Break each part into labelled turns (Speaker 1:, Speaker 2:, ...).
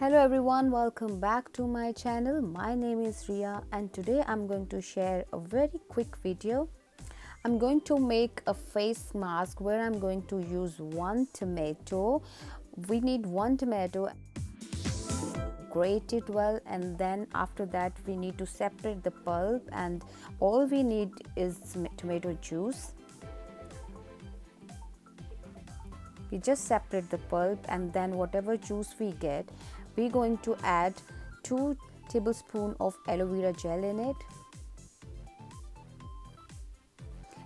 Speaker 1: Hello everyone, welcome back to my channel. My name is Ria and today I'm going to share a very quick video. I'm going to make a face mask where I'm going to use one tomato. We need one tomato, grate it well, and then after that we need to separate the pulp, and all we need is tomato juice. We just separate the pulp, and then whatever juice we get, we're going to add 2 tablespoons of aloe vera gel in it,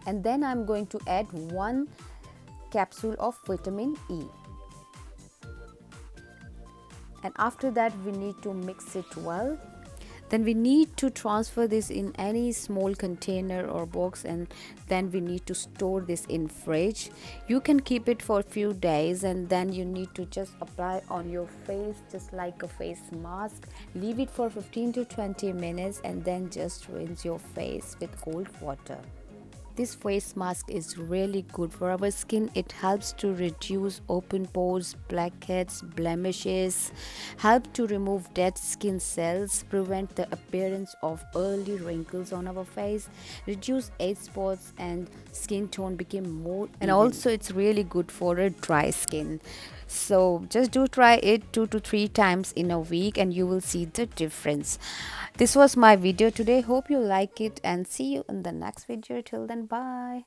Speaker 1: and then I'm going to add 1 capsule of vitamin E, and after that we need to mix it well. Then we need to transfer this in any small container or box, and then we need to store this in fridge. You can keep it for a few days, and then you need to just apply on your face just like a face mask. Leave it for 15 to 20 minutes and then just rinse your face with cold water. This face mask is really good for our skin. It helps to reduce open pores, blackheads, blemishes, help to remove dead skin cells, prevent the appearance of early wrinkles on our face, reduce age spots, and skin tone become more even. And also it's really good for a dry skin. So just do try it 2 to 3 times in a week and you will see the difference. This was my video today. Hope you like it and see you in the next video. Till then, bye.